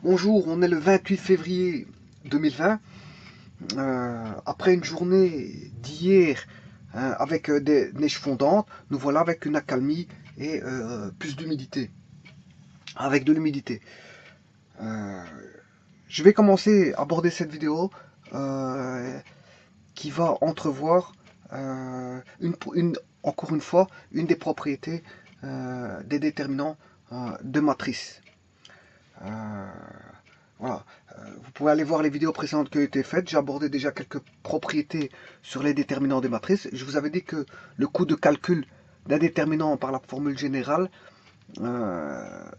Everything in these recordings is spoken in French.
Bonjour, on est le 28 février 2020. Après une journée d'hier avec des neiges fondantes, nous voilà avec une accalmie et plus d'humidité. Avec de l'humidité. Je vais commencer à aborder cette vidéo qui va entrevoir encore une fois une des propriétés des déterminants de matrice. Voilà. Vous pouvez aller voir les vidéos précédentes qui ont été faites. J'ai abordé déjà quelques propriétés sur les déterminants des matrices. Je vous avais dit que le coût de calcul d'un déterminant par la formule générale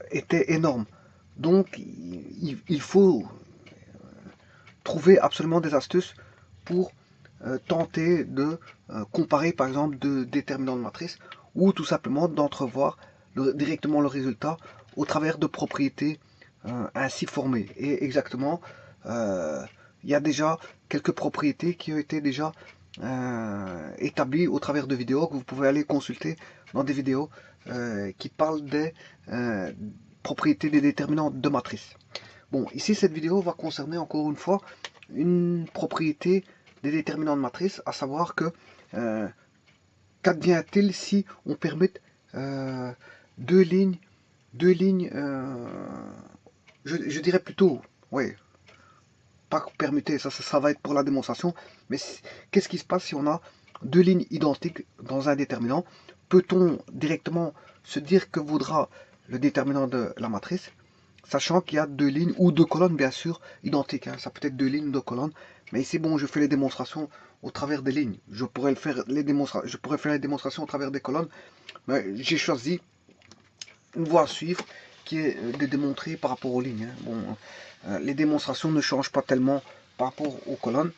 était énorme. Donc, il faut trouver absolument des astuces pour tenter de comparer, par exemple, de déterminants de matrice ou tout simplement d'entrevoir directement le résultat au travers de propriétés ainsi formées. Et exactement, il y a déjà quelques propriétés qui ont été déjà établies au travers de vidéos que vous pouvez aller consulter dans des vidéos qui parlent des propriétés des déterminants de matrice. Bon, ici cette vidéo va concerner encore une fois une propriété des déterminants de matrice, à savoir que qu'advient-il si on permet deux lignes, je dirais plutôt, oui, pas permuter, ça va être pour la démonstration, mais qu'est-ce qui se passe si on a deux lignes identiques dans un déterminant? Peut-on directement se dire que vaudra le déterminant de la matrice, sachant qu'il y a deux lignes, ou deux colonnes bien sûr, identiques, hein. Ça peut être deux lignes, deux colonnes, mais ici bon, je fais les démonstrations au travers des lignes. Je pourrais faire les démonstrations au travers des colonnes, mais j'ai choisi une voie à suivre qui est de démontrer par rapport aux lignes, hein. Bon, les démonstrations ne changent pas tellement par rapport aux colonnes,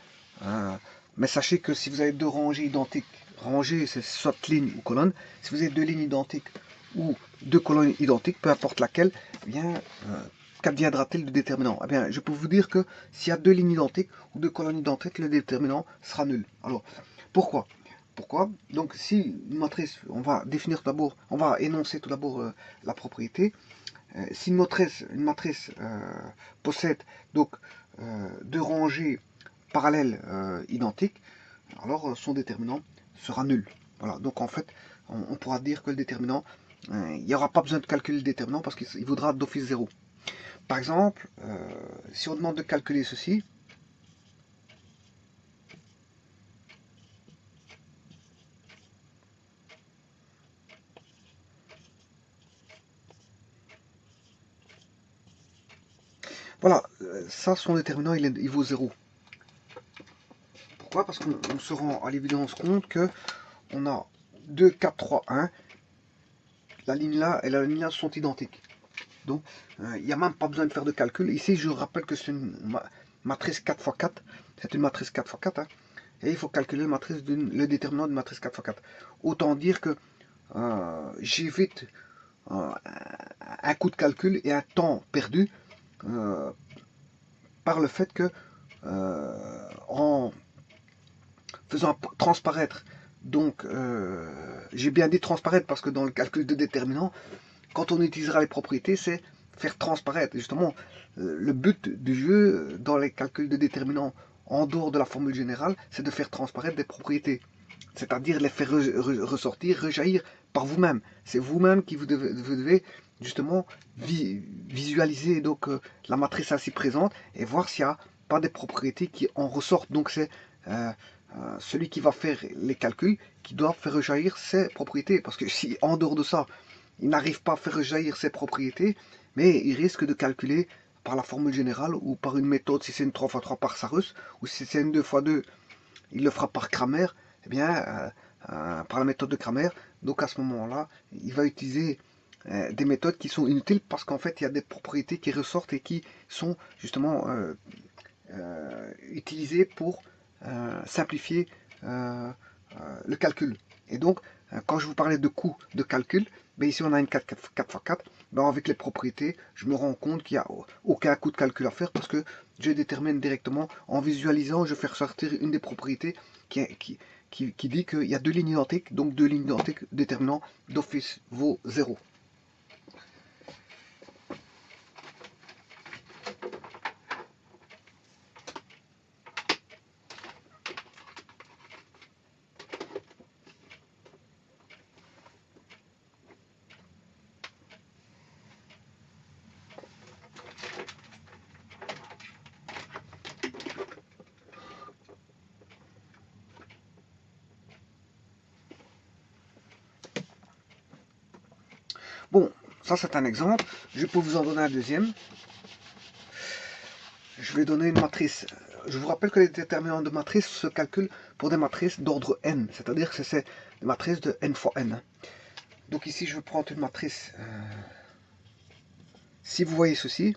mais sachez que si vous avez deux rangées identiques, rangées c'est soit ligne ou colonne, si vous avez deux lignes identiques ou deux colonnes identiques, peu importe laquelle, eh bien, qu'adviendra-t-il du déterminant? Eh bien, je peux vous dire que s'il y a deux lignes identiques ou deux colonnes identiques, le déterminant sera nul. Alors, pourquoi? Pourquoi? Donc, si une matrice, on va définir d'abord, on va énoncer tout d'abord la propriété. Si une matrice possède donc deux rangées parallèles identiques, alors son déterminant sera nul. Voilà, donc en fait, on pourra dire que le déterminant, il n'y aura pas besoin de calculer le déterminant parce qu'il vaudra d'office 0. Par exemple, si on demande de calculer ceci, voilà, ça, son déterminant, il vaut 0. Pourquoi? Parce qu'on se rend à l'évidence compte que on a 2, 4, 3, 1. La ligne là et la ligne là sont identiques. Donc, il n'y a même pas besoin de faire de calcul. Ici, je rappelle que c'est une matrice 4 x 4. C'est une matrice 4 x 4. Hein, et il faut calculer le déterminant de matrice 4 x 4. Autant dire que j'évite un coût de calcul et un temps perdu par le fait que en faisant transparaître, donc j'ai bien dit transparaître parce que dans le calcul de déterminant, quand on utilisera les propriétés, c'est faire transparaître. Justement, le but du jeu dans les calculs de déterminants en dehors de la formule générale, c'est de faire transparaître des propriétés. C'est-à-dire les faire ressortir, rejaillir par vous-même. C'est vous-même qui vous devez justement visualiser donc la matrice ainsi présente et voir s'il n'y a pas des propriétés qui en ressortent. Donc c'est celui qui va faire les calculs qui doit faire rejaillir ses propriétés. Parce que si en dehors de ça, il n'arrive pas à faire rejaillir ses propriétés, mais il risque de calculer par la formule générale ou par une méthode, si c'est une 3 x 3 par Sarus, ou si c'est une 2 x 2, il le fera par Cramer, eh bien, par la méthode de Cramer. Donc à ce moment-là, il va utiliser des méthodes qui sont inutiles parce qu'en fait, il y a des propriétés qui ressortent et qui sont justement utilisées pour simplifier le calcul. Et donc, quand je vous parlais de coût de calcul, ben ici on a une 4 x 4, ben avec les propriétés, je me rends compte qu'il n'y a aucun coût de calcul à faire parce que je détermine directement, en visualisant, je fais ressortir une des propriétés qui dit qu'il y a deux lignes identiques, donc deux lignes identiques déterminant d'office vaut 0. ça c'est un exemple. Je peux vous en donner un deuxième. Je vais donner une matrice. Je vous rappelle que les déterminants de matrice se calculent pour des matrices d'ordre n, c'est-à-dire que c'est des matrices de n fois n. Donc ici, je vais prendre une matrice. Si vous voyez ceci,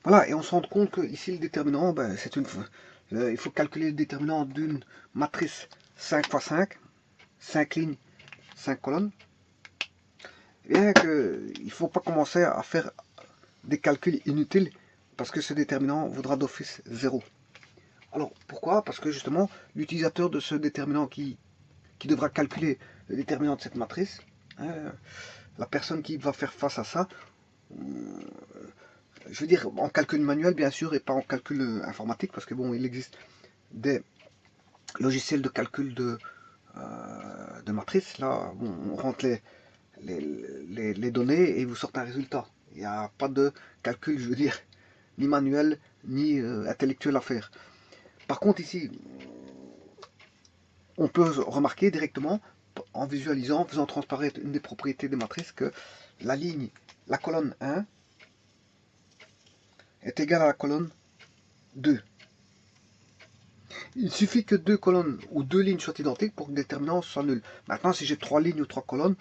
voilà, et on se rend compte que ici le déterminant, ben, c'est il faut calculer le déterminant d'une matrice 5 x 5, 5 lignes, 5 colonnes. Bien que il ne faut pas commencer à faire des calculs inutiles parce que ce déterminant vaudra d'office 0. Alors pourquoi? Parce que justement l'utilisateur de ce déterminant qui devra calculer le déterminant de cette matrice, hein, la personne qui va faire face à ça, je veux dire en calcul manuel bien sûr et pas en calcul informatique, parce que bon, il existe des logiciels de calcul de matrices. Là bon, on rentre les données et vous sortez un résultat. Il n'y a pas de calcul, je veux dire, ni manuel ni intellectuel à faire. Par contre ici, on peut remarquer directement en visualisant, en faisant transparaître une des propriétés des matrices, que la colonne 1 est égale à la colonne 2. Il suffit que deux colonnes ou deux lignes soient identiques pour que le déterminant soit nul. Maintenant, si j'ai 3 lignes ou 3 colonnes,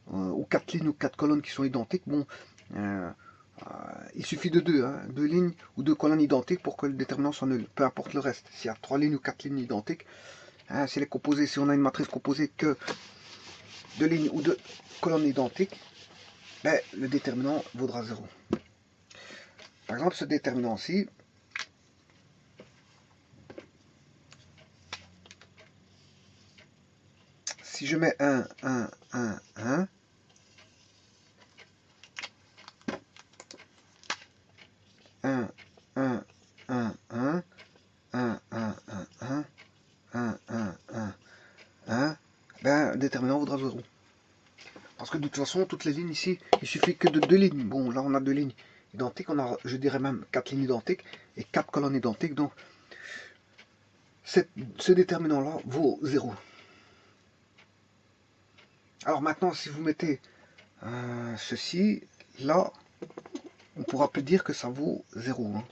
ou 4 lignes ou 4 colonnes qui sont identiques, bon, il suffit de deux lignes ou 2 colonnes identiques pour que le déterminant soit nul. Peu importe le reste. S'il y a 3 lignes ou 4 lignes identiques, si on a une matrice composée que de lignes ou de colonnes identiques, ben, le déterminant vaudra 0. Par exemple, ce déterminant-ci, si je mets 1, 1, 1, 1, 1, 1, 1, 1, 1, 1, 1, 1, 1, 1, 1, 1, ben, le déterminant vaudra 0. Parce que de toute façon, toutes les lignes ici, il suffit que de 2 lignes. Bon, là, on a 2 lignes identiques. On a, je dirais même, 4 lignes identiques et 4 colonnes identiques. Donc, ce déterminant-là vaut 0. Alors maintenant, si vous mettez ceci, là, on pourra plus dire que ça vaut 0. Hein.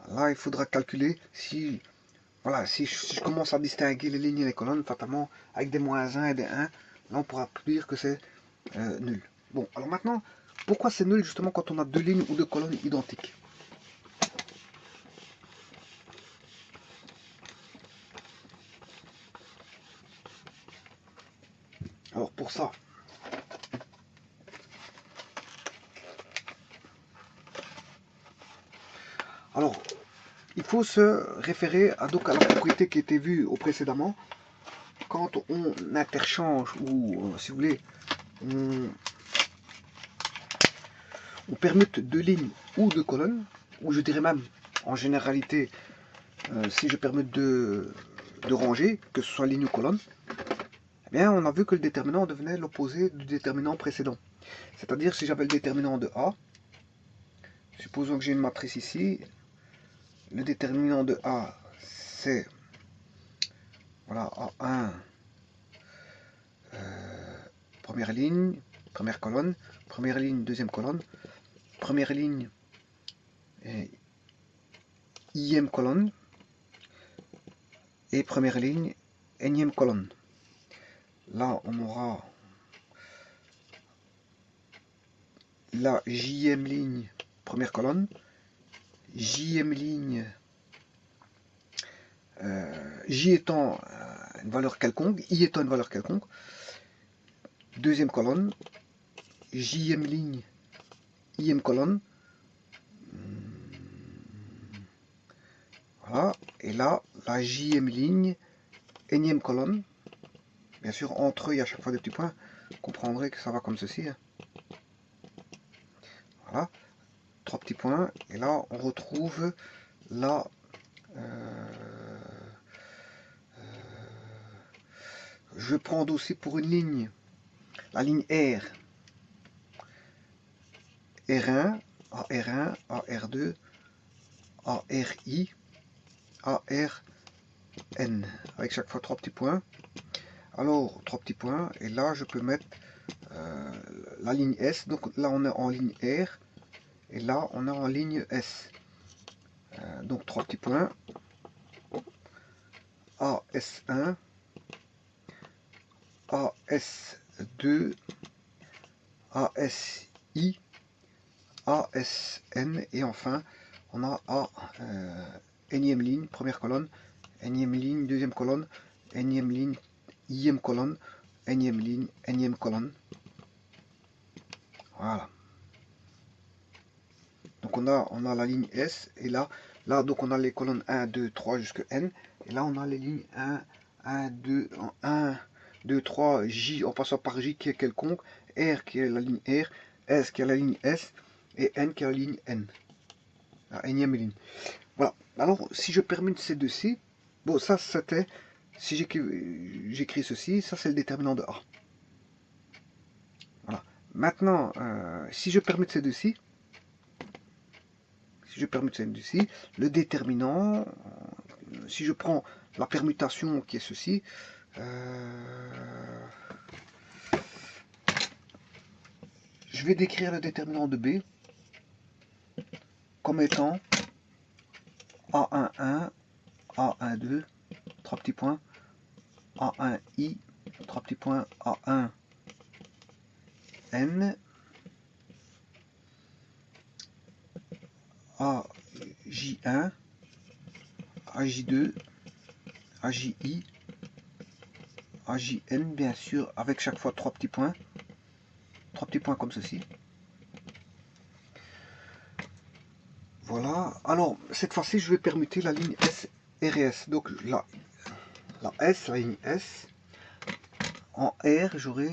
Là, il faudra calculer si, voilà, si je commence à distinguer les lignes et les colonnes, fatalement, avec des moins 1 et des 1, là, on pourra plus dire que c'est nul. Bon, alors maintenant, pourquoi c'est nul justement quand on a 2 lignes ou 2 colonnes identiques? Alors pour ça, alors il faut se référer à, donc, à la propriété qui était vue au précédemment. Quand on interchange ou si vous voulez, on permute 2 lignes ou 2 colonnes, ou je dirais même en généralité, si je permute de ranger, que ce soit ligne ou colonne, eh bien on a vu que le déterminant devenait l'opposé du déterminant précédent. C'est-à-dire si j'avais le déterminant de A, supposons que j'ai une matrice ici, le déterminant de A c'est voilà, A1, première ligne, première colonne, première ligne, deuxième colonne, première ligne, ième colonne, et première ligne, énième colonne. Là, on aura la jème ligne, première colonne, jème ligne, j étant une valeur quelconque, i étant une valeur quelconque, deuxième colonne, jème ligne, ième colonne, voilà, et là, la jème ligne, énième colonne, bien sûr, entre eux, il y a à chaque fois des petits points, vous comprendrez que ça va comme ceci, hein. Voilà, 3 petits points, et là, on retrouve là, je prends aussi pour une ligne, la ligne R, R1, AR1, AR2, ARI, ARN, avec chaque fois 3 petits points. Alors, 3 petits points, et là, je peux mettre la ligne S. Donc là, on est en ligne R, et là, on est en ligne S. Donc, 3 petits points. AS1, AS2, ASI, ASN, et enfin, on a énième ligne, première colonne, énième ligne, deuxième colonne, énième ligne, ième colonne, énième ligne, énième colonne. Voilà. Donc on a la ligne S, et là donc on a les colonnes 1, 2, 3 jusqu'à N, et là on a les lignes 1, 2, 3, J en passant par J qui est quelconque, R qui est la ligne R, S qui est la ligne S, et N qui est la ligne N. La énième ligne. Voilà. Alors si je permute ces deux-ci, bon ça c'était, si j'écris ceci, ça c'est le déterminant de A. Voilà. Maintenant, si je permute ces deux-ci, le déterminant, si je prends la permutation qui est ceci, je vais décrire le déterminant de B comme étant A11, A12, 3 petits points, A1I, 3 petits points, A1N, AJ1, AJ2, AJI, AJN, bien sûr, avec chaque fois 3 petits points. 3 petits points comme ceci. Voilà. Alors, cette fois-ci, je vais permuter la ligne S et S. Donc, la S, la ligne S. En R, j'aurai...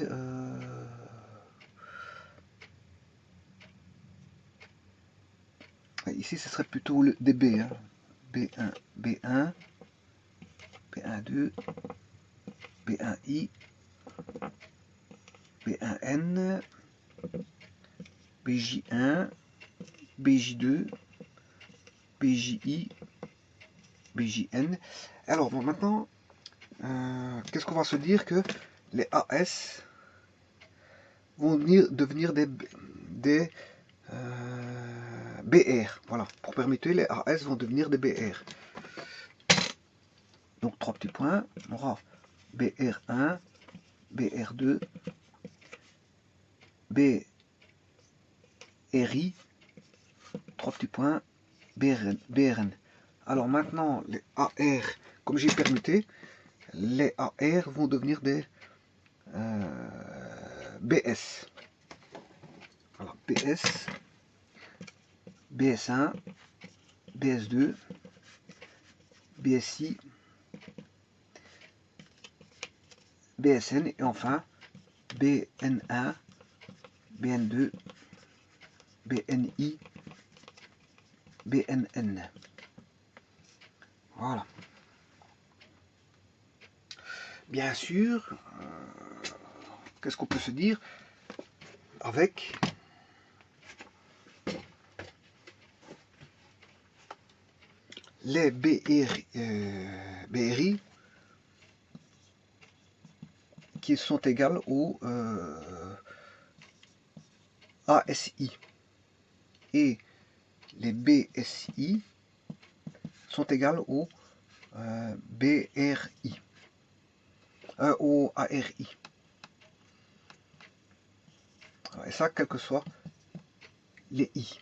ici, ce serait plutôt le DB. Hein. B1, B1, B12, B1I, B1N, BJ1, BJ2, BJI, BJN. Alors, bon, maintenant, qu'est-ce qu'on va se dire que les AS vont devenir des BR. Voilà, pour permuter, les AS vont devenir des BR. Donc, 3 petits points. On aura BR1, BR2, BRI, 3 petits points, BRN. Alors maintenant, les AR, comme j'ai permuté, les AR vont devenir des BS. Voilà, BS, BS1, BS2, BSI, BSN, et enfin BN1, BN2, BNI, BNN. Voilà. Bien sûr, qu'est-ce qu'on peut se dire avec les BRI qui sont égales au ASI, et les BSI sont égales au BRI, au ARI. Et ça, quel que soit les I.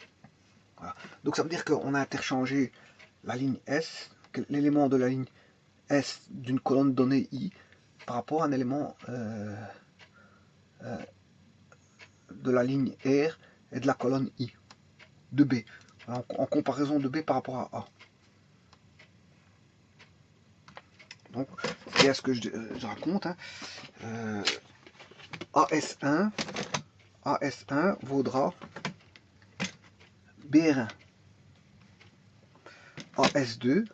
Voilà. Donc ça veut dire qu'on a interchangé la ligne S, l'élément de la ligne S d'une colonne donnée I, par rapport à un élément de la ligne R et de la colonne I, de B, en comparaison de B par rapport à A. Donc, c'est ce que je raconte. Hein. AS1 vaudra BR1. AS2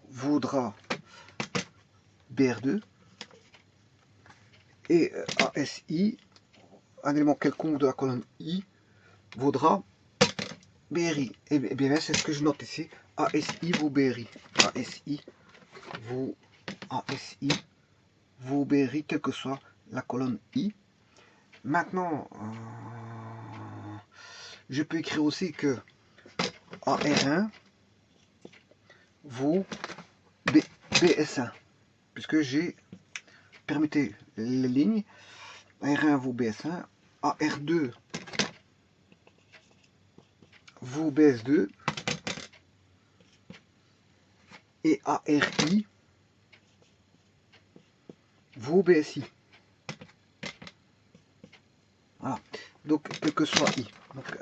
vaudra BR2 et ASI, un élément quelconque de la colonne I, vaudra BRI. Et bien c'est ce que je note ici. ASI vaut BRI. ASI vaut BRI, quelle que soit la colonne I. Maintenant, je peux écrire aussi que AR1 vaut BS1, puisque j'ai permuté les lignes. AR1 vaut BS1, AR2 vaut BS2 et ARI vaut BSI. Voilà. Donc, quel que soit I. Donc,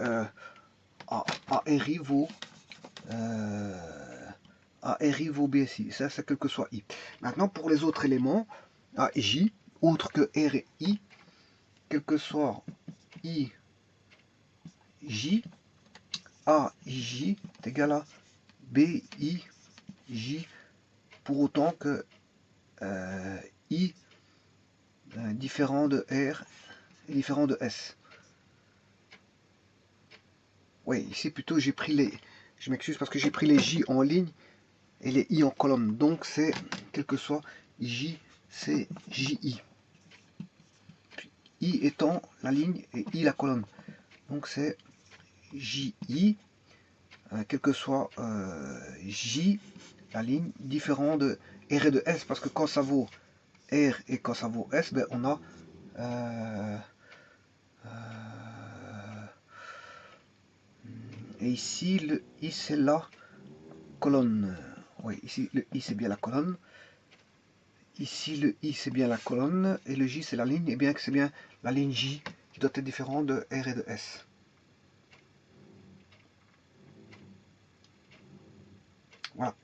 ARI vaut BSI. Ça, c'est quel que soit I. Maintenant, pour les autres éléments, AJ, autre que R et I, quel que soit I, J, AJ est égal à BIJ, pour autant que I différent de R et différent de S. Oui, ici plutôt j'ai pris les... Je m'excuse parce que j'ai pris les J en ligne et les I en colonne. Donc c'est, quel que soit J, c'est JI. I étant la ligne et I la colonne. Donc c'est JI, quel que soit J, la ligne, différent de R et de S. Parce que quand ça vaut R et quand ça vaut S, ben on a... et ici, le I, c'est la colonne. Oui, ici, le I, c'est bien la colonne. Ici, le I, c'est bien la colonne. Et le J, c'est la ligne. Et bien que c'est bien la ligne J qui doit être différente de R et de S. Voilà.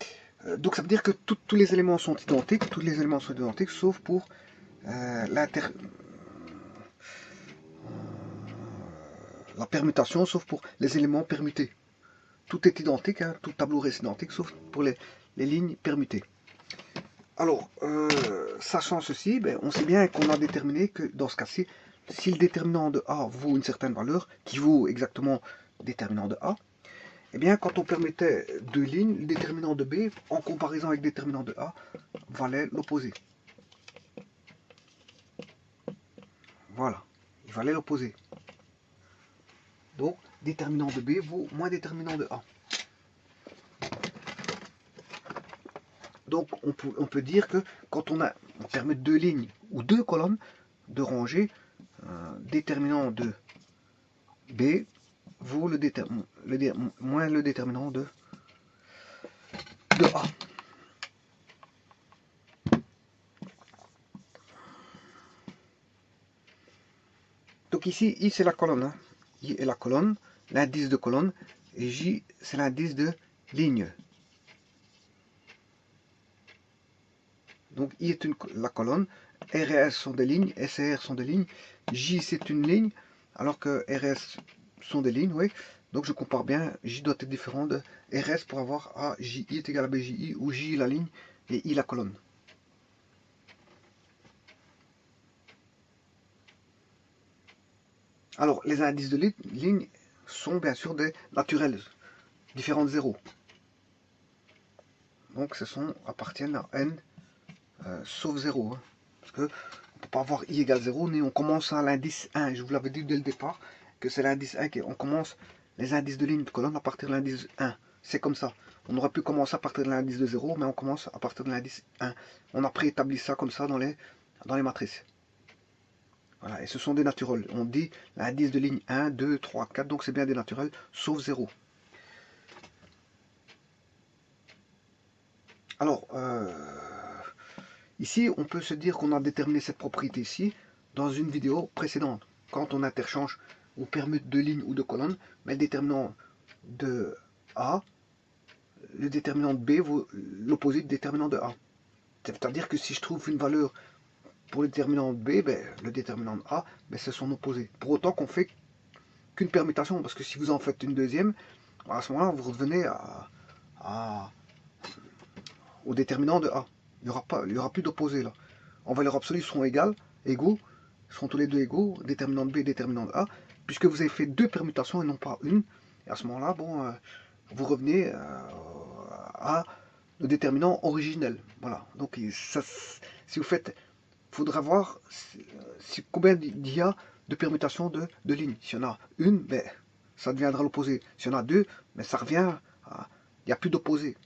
Donc, ça veut dire que tous les éléments sont identiques. Tous les éléments sont identiques, sauf pour la permutation, sauf pour les éléments permutés. Tout est identique, hein, tout tableau reste identique, sauf pour les lignes permutées. Alors, sachant ceci, ben, on sait bien qu'on a déterminé que dans ce cas-ci, si le déterminant de A vaut une certaine valeur, qui vaut exactement le déterminant de A, eh bien, quand on permettait deux lignes, le déterminant de B, en comparaison avec le déterminant de A, valait l'opposé. Voilà, il valait l'opposé. Donc, déterminant de B vaut moins déterminant de A. Donc, on peut dire que quand on permet deux lignes ou deux colonnes de ranger, déterminant de B vaut moins le déterminant de A. Donc ici, I c'est la colonne. Hein. I est la colonne, l'indice de colonne, et J c'est l'indice de ligne. Donc I est la colonne, R et S sont des lignes, S et R sont des lignes, J c'est une ligne, alors que R et S sont des lignes, oui. Donc je compare bien, J doit être différent de RS pour avoir AJI est égal à BJI, où J la ligne et I la colonne. Alors les indices de ligne sont bien sûr des naturels, différents de 0. Donc ce sont appartiennent à n sauf 0. Hein, parce que on ne peut pas avoir i égale 0, mais on commence à l'indice 1. Je vous l'avais dit dès le départ que c'est l'indice 1 on commence les indices de ligne de colonne à partir de l'indice 1. C'est comme ça. On aurait pu commencer à partir de l'indice de 0, mais on commence à partir de l'indice 1. On a préétabli ça comme ça dans les matrices. Voilà, et ce sont des naturels. On dit l'indice de ligne 1, 2, 3, 4, donc c'est bien des naturels, sauf 0. Alors, ici, on peut se dire qu'on a déterminé cette propriété ici dans une vidéo précédente. Quand on interchange ou permute deux lignes ou deux colonnes, mais le déterminant de A, le déterminant de B vaut l'opposé du déterminant de A. C'est-à-dire que si je trouve une valeur pour le déterminant de B, ben, le déterminant de A, ben, c'est son opposé. Pour autant qu'on fait qu'une permutation, parce que si vous en faites une deuxième, à ce moment-là, vous revenez à au déterminant de A. Il n'y aura plus d'opposé là. En valeur absolue, ils seront égaux, seront tous les deux égaux, déterminant de B, déterminant de A, puisque vous avez fait deux permutations et non pas une. Et à ce moment-là, bon, vous revenez à le déterminant originel. Voilà. Donc ça, si vous faites, il faudra voir combien il y a de permutations de lignes. S'il y en a une, ben, ça deviendra l'opposé. S'il y en a deux, ben, ça revient à, il n'y a plus d'opposé.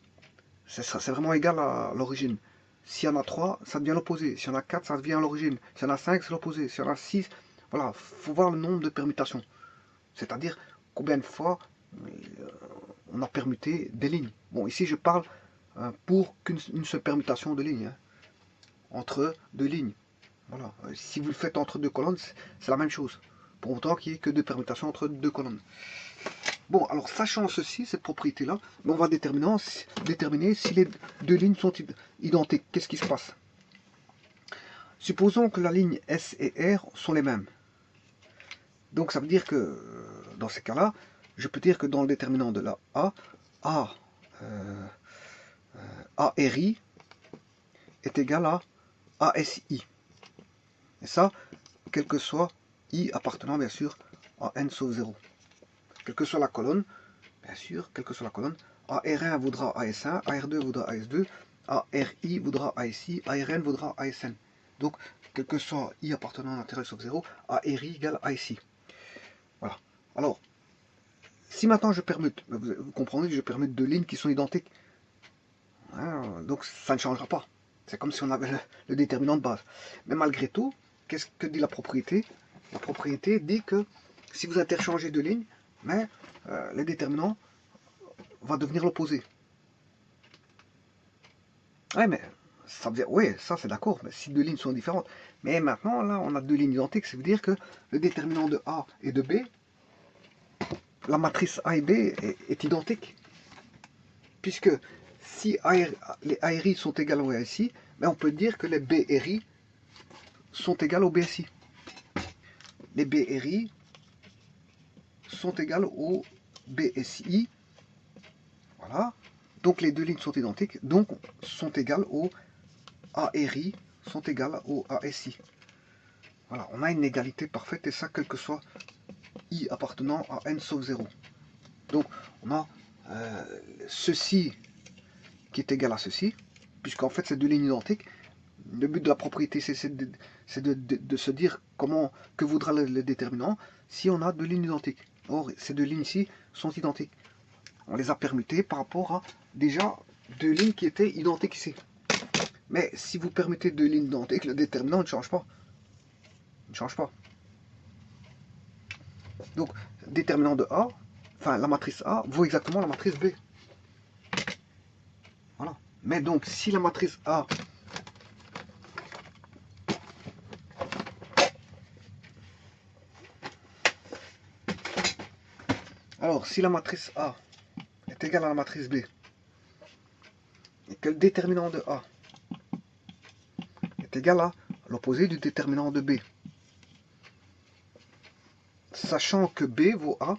C'est vraiment égal à l'origine. S'il y en a 3, ça devient l'opposé. S'il y en a 4, ça devient l'origine. S'il y en a 5, c'est l'opposé. S'il y en a 6, voilà, il faut voir le nombre de permutations. C'est-à-dire combien de fois on a permuté des lignes. Bon, ici je parle pour qu'une seule permutation de lignes, hein, entre deux lignes. Voilà. Si vous le faites entre deux colonnes, c'est la même chose. Pour autant qu'il n'y ait que deux permutations entre deux colonnes. Bon, alors sachant ceci, cette propriété-là, on va déterminer si les deux lignes sont identiques. Qu'est-ce qui se passe? Supposons que la ligne S et R sont les mêmes. Donc ça veut dire que, dans ces cas-là, je peux dire que dans le déterminant de la ARI est égal à ASI. Et ça, quel que soit I appartenant bien sûr à n sauf 0. Quelle que soit la colonne, bien sûr, quelle que soit la colonne, AR1 vaudra AS1, AR2 vaudra AS2, ARI vaudra ASI, ARN vaudra ASN. Donc, quel que soit I appartenant à l'intérieur sauf 0, ARI égale ASI. Voilà. Alors, si maintenant je permute, vous comprenez que je permute deux lignes qui sont identiques, hein, donc ça ne changera pas. C'est comme si on avait le déterminant de base. Mais malgré tout, qu'est-ce que dit la propriété? La propriété dit que si vous interchangez deux lignes, mais le déterminant va devenir l'opposé. Ouais, mais ça veut dire, oui, ça c'est d'accord, mais si deux lignes sont différentes. Mais maintenant, là, on a deux lignes identiques, ça veut dire que le déterminant de A et de B, la matrice A et B est identique. Puisque si les ARI sont égales aux ASI, ben on peut dire que les BRI sont égales aux BSI. Les BRI sont égales aux BSI. Voilà. Donc les deux lignes sont identiques, donc sont égales aux ARI, sont égales aux ASI. Voilà, on a une égalité parfaite, et ça, quel que soit I appartenant à n sauf 0. Donc on a ceci qui est égal à ceci, puisqu'en fait c'est deux lignes identiques. Le but de la propriété, c'est de se dire que vaudra le déterminant si on a deux lignes identiques. Or, ces deux lignes-ci sont identiques. On les a permutées par rapport à déjà deux lignes qui étaient identiques ici. Mais si vous permettez deux lignes identiques, le déterminant ne change pas. Il ne change pas. Donc, déterminant de A, enfin la matrice A, vaut exactement la matrice B. Voilà. Mais donc, si la matrice A alors, si la matrice A est égale à la matrice B, et que le déterminant de A est égal à l'opposé du déterminant de B, sachant que B vaut A,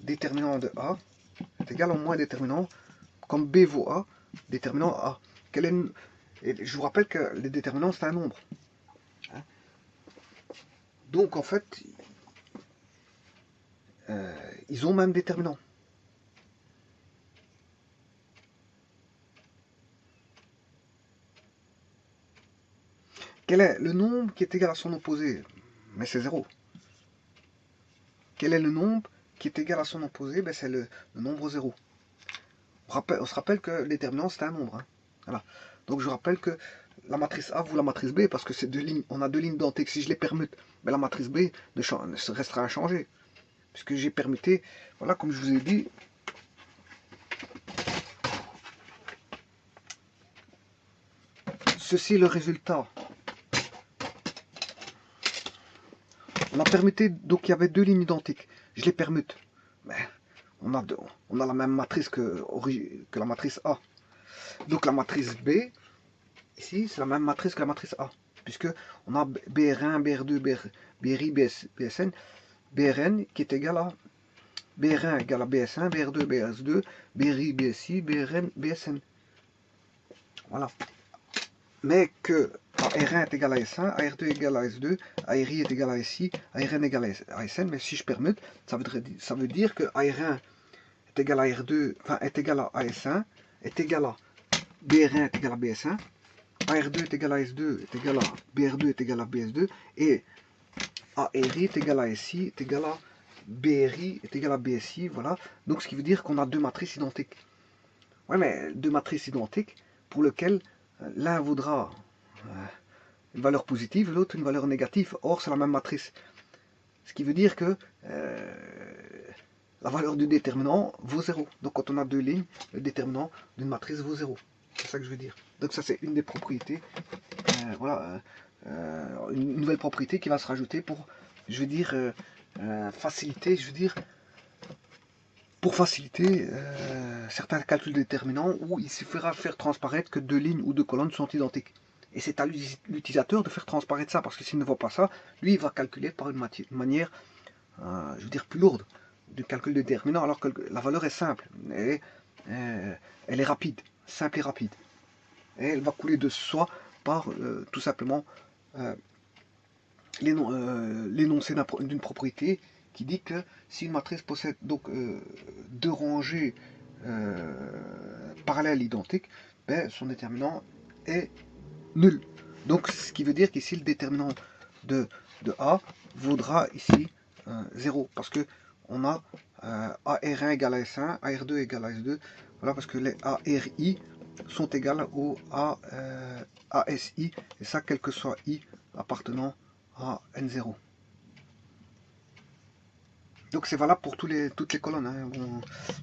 déterminant de A est égal au moins déterminant, comme B vaut A, déterminant A. Et je vous rappelle que le déterminant, c'est un nombre. Donc, en fait, ils ont même déterminant. Quel est le nombre qui est égal à son opposé? Mais c'est 0. Quel est le nombre qui est égal à son opposé? Ben, c'est le nombre 0. On se rappelle que le déterminant, c'est un nombre. Hein. Voilà. Donc je rappelle que la matrice A vaut la matrice B, parce que c'est deux lignes, on a deux lignes identiques. Si je les permute, ben, la matrice B ne restera inchangée. Puisque j'ai permuté, voilà, comme je vous ai dit, ceci est le résultat. On a permuté, donc il y avait deux lignes identiques. Je les permute. Mais on a la même matrice que la matrice A. Donc la matrice B, ici, c'est la même matrice que la matrice A. Puisque on a BR1, BR2, BRI, BSN, BRN qui est égal à BR1 égale à BS1, BR2, BS2, BRI, BSI, BRN, BSN. Voilà. Mais que AR1 est égal à S1, AR2 est égal à S2, ARI est égal à SI, ARN est égal à SN, mais si je permute, ça veut dire que AR1 est égal à R2, enfin est égal à S1, est égal à BR1 est égal à BS1, AR2 est égal à S2, est égal à BR2 est égal à BS2, et ARI est égal à SI, est égal à BRI, est égal à BSI, voilà. Donc ce qui veut dire qu'on a deux matrices identiques. Ouais, mais deux matrices identiques pour lesquelles l'un vaudra une valeur positive, l'autre une valeur négative. Or, c'est la même matrice. Ce qui veut dire que la valeur du déterminant vaut 0. Donc quand on a deux lignes, le déterminant d'une matrice vaut 0. C'est ça que je veux dire. Donc ça, c'est une des propriétés. Voilà, une nouvelle propriété qui va se rajouter pour, je veux dire, faciliter, je veux dire, pour faciliter certains calculs de déterminants où il suffira de faire transparaître que deux lignes ou deux colonnes sont identiques. Et c'est à l'utilisateur de faire transparaître ça, parce que s'il ne voit pas ça, lui, il va calculer par une manière, je veux dire, plus lourde du calcul de déterminant, alors que la valeur est simple, et elle est rapide, simple et rapide. Et elle va couler de soi par tout simplement l'énoncé d'une propriété qui dit que si une matrice possède donc deux rangées parallèles identiques, ben, son déterminant est nul. Donc ce qui veut dire qu'ici le déterminant de A vaudra ici 0 parce que on a AR1 égale à S1, AR2 égale à S2, voilà, parce que les ARI sont égales au ASI, et ça quel que soit I appartenant à N0. Donc c'est valable pour toutes les colonnes. Hein.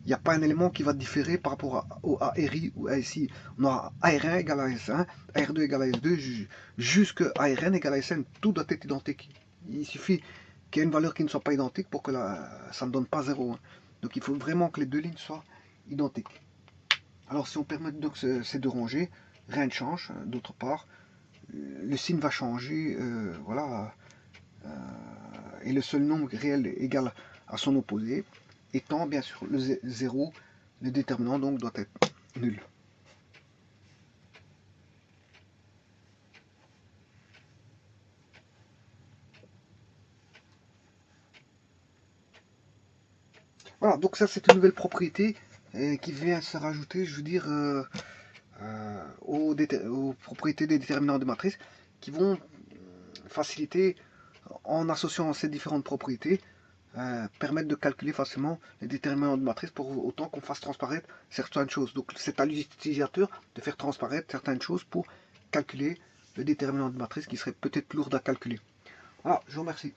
Il n'y a pas un élément qui va différer par rapport au ARI ou ASI. On a AR1 égale à S1, AR2 égale à S2, jusque ARN égale à SN. Tout doit être identique. Il suffit qu'il y ait une valeur qui ne soit pas identique pour que ça ne donne pas 0. Hein. Donc il faut vraiment que les deux lignes soient identiques. Alors si on permet donc ces deux rangées, rien ne change. D'autre part, le signe va changer. Voilà. Et le seul nombre réel égal à son opposé étant bien sûr le 0, le déterminant donc doit être nul. Voilà, donc ça c'est une nouvelle propriété qui vient se rajouter, je veux dire, aux propriétés des déterminants de matrice qui vont faciliter, en associant ces différentes propriétés, permettre de calculer facilement les déterminants de matrice pour autant qu'on fasse transparaître certaines choses. Donc c'est à l'utilisateur de faire transparaître certaines choses pour calculer le déterminant de matrice qui serait peut-être lourd à calculer. Voilà, je vous remercie.